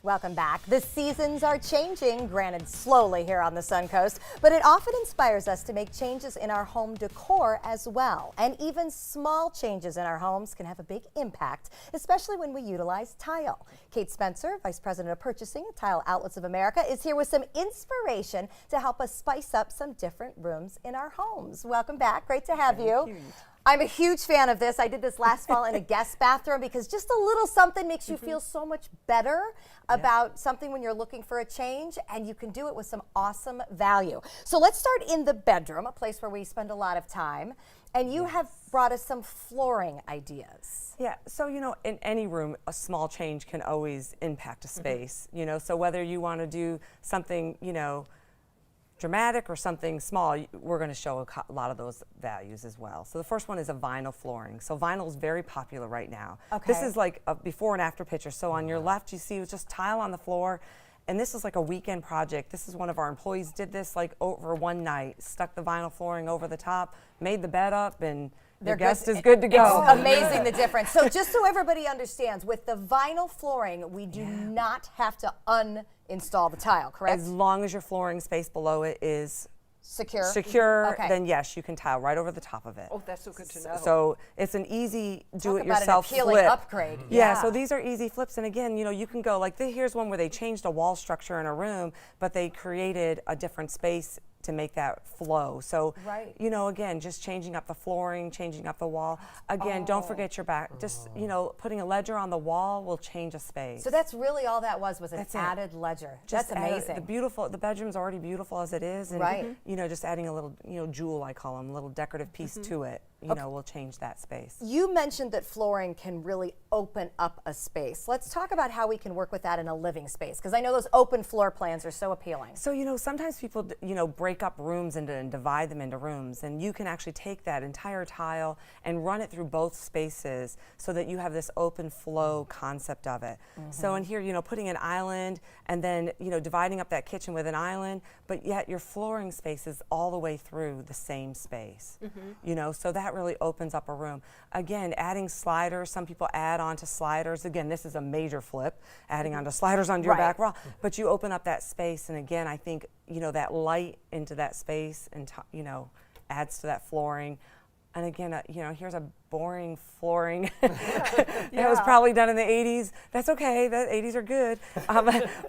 Welcome back. The seasons are changing, granted slowly here on the Sun Coast, but it often inspires us to make changes in our home decor as well. And even small changes in our homes can have a big impact, especially when we utilize tile. Kate Spencer, Vice President of Purchasing at Tile Outlets of America, is here with some inspiration to help us spice up some different rooms in our homes. Welcome back. Great to have you. Thank you. I'm a huge fan of this. I did this last fall in a guest bathroom because just a little something makes you feel so much better about something when you're looking for a change, and you can do it with some awesome value. So let's start in the bedroom, a place where we spend a lot of time, and you have brought us some flooring ideas. Yeah, so in any room, a small change can always impact a space, so whether you want to do something, dramatic or something small, we're going to show a lot of those values as well. So the first one is a vinyl flooring. So vinyl is very popular right now. Okay. This is like a before and after picture. So on your left, you see it's just tile on the floor. And this is like a weekend project. This is one of our employees did this like over one night, stuck the vinyl flooring over the top, made the bed up, and the guest is good to go. It's amazing the difference. So just so everybody understands, with the vinyl flooring, we do not have to uninstall the tile, correct? As long as your flooring space below it is secure, okay, then yes, you can tile right over the top of it. Oh, that's so good to know. So it's an easy do-it-yourself about an appealing flip. upgrade. Yeah, so these are easy flips, and again, you can go like here's one where they changed a wall structure in a room, but they created a different space to make that flow. So, again, just changing up the flooring, changing up the wall. Again, don't forget your back. Just, putting a ledger on the wall will change a space. So that's really all that was an added ledger. Just that's amazing. The bedroom's already beautiful as it is, and just adding a little, jewel, I call them, a little decorative piece to it, will change that space. You mentioned that flooring can really open up a space. Let's talk about how we can work with that in a living space, because I know those open floor plans are so appealing. So, sometimes people, break up rooms and divide them into rooms, and you can actually take that entire tile and run it through both spaces so that you have this open flow concept of it. So in here, putting an island and then, dividing up that kitchen with an island, but yet your flooring space is all the way through the same space. So that really opens up a room. Again, adding sliders, some people add onto sliders. Again, this is a major flip, adding onto sliders onto your back wall, but you open up that space, and again, I think, that light into that space and, adds to that flooring. And again, here's a boring flooring that was probably done in the 80s. That's okay. The 80s are good.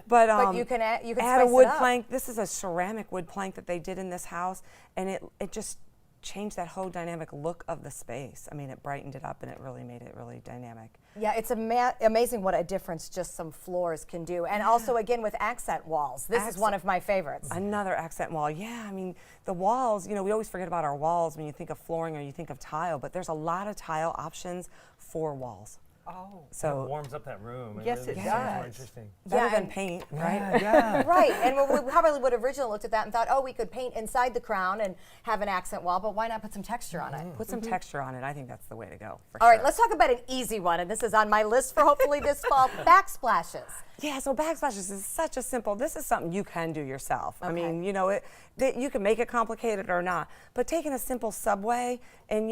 But you can add spice a wood it up. plank. This is a ceramic wood plank that they did in this house, and it just changed that whole dynamic look of the space. I mean, it brightened it up, and it really made it really dynamic. Yeah, it's amazing what a difference just some floors can do. And also, again, with accent walls. This is one of my favorites. Another accent wall. Yeah, I mean, the walls, we always forget about our walls when you think of flooring or you think of tile, but there's a lot of tile options for walls. Oh. So it warms up that room. Yes, it does. does. Interesting. Better than paint, right? Yeah. Right, and we probably would have originally looked at that and thought, oh, we could paint inside the crown and have an accent wall, but why not put some texture on it? Put some texture on it. I think that's the way to go. All right, let's talk about an easy one, and this is on my list for hopefully this fall, backsplashes. Yeah, so backsplashes is such a simple, this is something you can do yourself. Okay. I mean, you can make it complicated or not, but taking a simple subway and,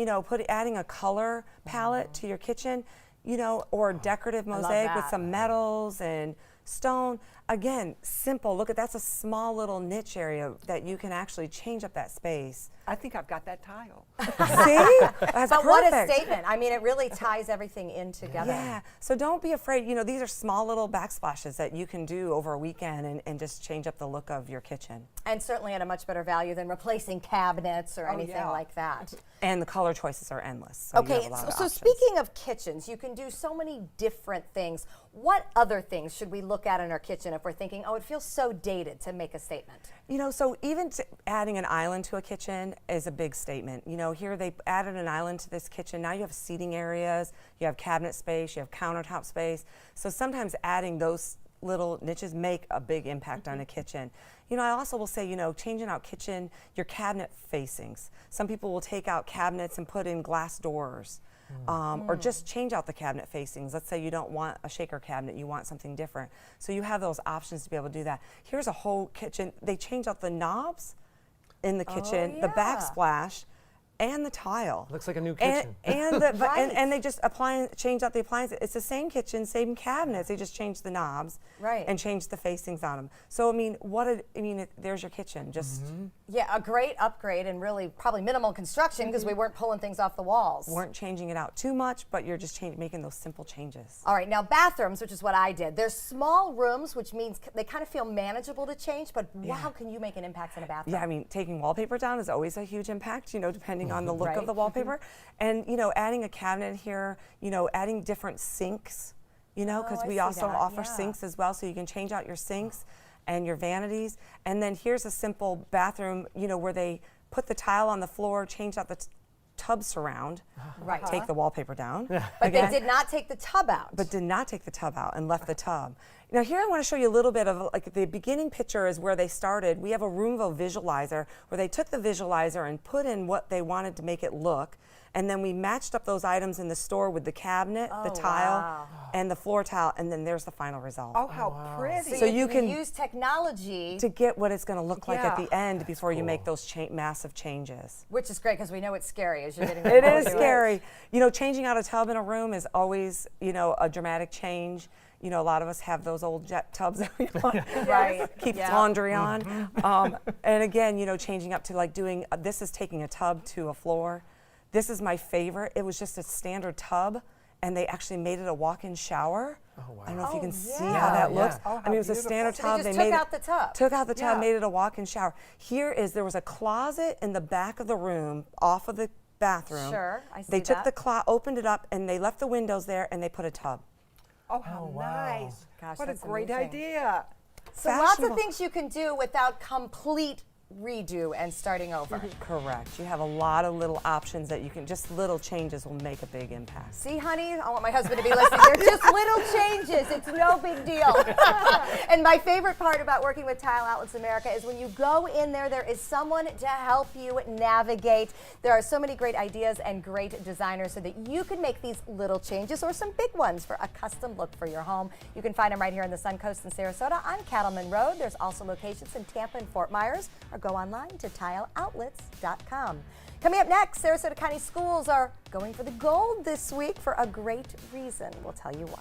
adding a color palette to your kitchen, or decorative mosaic with some metals and stone. Again, simple. Look, that's a small little niche area that you can actually change up that space. I think I've got that tile. See? That's But what a perfect. statement. I mean, it really ties everything in together. Yeah, so don't be afraid. These are small little backsplashes that you can do over a weekend and just change up the look of your kitchen. And certainly at a much better value than replacing cabinets or anything like that. And the color choices are endless. So you Okay, have a lot of so options. speaking of kitchens, you can do so many different things. What other things should we look at in our kitchen if we're thinking, oh, it feels so dated to make a statement? So even adding an island to a kitchen is a big statement. Here they added an island to this kitchen. Now you have seating areas, you have cabinet space, you have countertop space. So sometimes adding those little niches make a big impact on a kitchen. I also will say, changing out your cabinet facings. Some people will take out cabinets and put in glass doors. Or just change out the cabinet facings. Let's say you don't want a shaker cabinet, you want something different. So you have those options to be able to do that. Here's a whole kitchen. They change out the knobs in the kitchen, the backsplash, and the tile. Looks like a new And, kitchen. and they just change out the appliances. It's the same kitchen, same cabinets. They just changed the knobs Right. and changed the facings on them. So I mean, there's your kitchen. Just Yeah, a great upgrade and really probably minimal construction because we weren't pulling things off the walls. weren't changing it out too much, but you're just making those simple changes. All right, now bathrooms, which is what I did. There's small rooms, which means they kind of feel manageable to change, but wow, can you make an impact in a bathroom? Yeah, I mean, taking wallpaper down is always a huge impact, depending on the look Right. of the wallpaper. And, adding a cabinet here, adding different sinks, because I we see also that, offer yeah. sinks as well, so you can change out your sinks and your vanities. And then here's a simple bathroom, where they put the tile on the floor, change out the tub surround, Right. take the wallpaper down. But they did not take the tub out. But did not take the tub out and left the tub. Now here I want to show you a little bit of like the beginning picture is where they started. We have a Roomvo visualizer where they took the visualizer and put in what they wanted to make it look. And then we matched up those items in the store with the cabinet, the tile, wow. and the floor tile, and then there's the final result. Oh, how pretty. so you can use technology, to get what it's going to look like at Yeah. the end before you make those massive changes. which is great because we know it's scary as you're getting It ready is to do scary. Changing out a tub in a room is always, a dramatic change. A lot of us have those old jet tubs that we want Right. keep Yeah. laundry on. And again, changing up to like doing, this is taking a tub to a floor. This is my favorite. It was just a standard tub, and they actually made it a walk-in shower. Oh, wow. I don't know if you can see yeah. how that Yeah. looks. Oh, I how mean, it was a beautiful. standard So tub. they just made took it- out the tub. Took out the tub, Yeah. made it a walk-in shower. There was a closet in the back of the room, off of the bathroom. Sure, I see They took that. the opened it up, and they left the windows there, and they put a tub. Oh, how wow. nice. Gosh, what a that's great amazing. idea. So lots of Fashionable. things you can do without complete redo and starting over. Correct. You have a lot of little options that you can, just little changes will make a big impact. See, honey, I want my husband to be listening. They're just little changes. It's no big deal. And my favorite part about working with Tile Outlets America is when you go in there, there is someone to help you navigate. There are so many great ideas and great designers so that you can make these little changes or some big ones for a custom look for your home. You can find them right here on the Suncoast in Sarasota on Cattleman Road. There's also locations in Tampa and Fort Myers, or go online to tileoutlets.com. Coming up next, Sarasota County Schools are going for the gold this week for a great reason. We'll tell you why.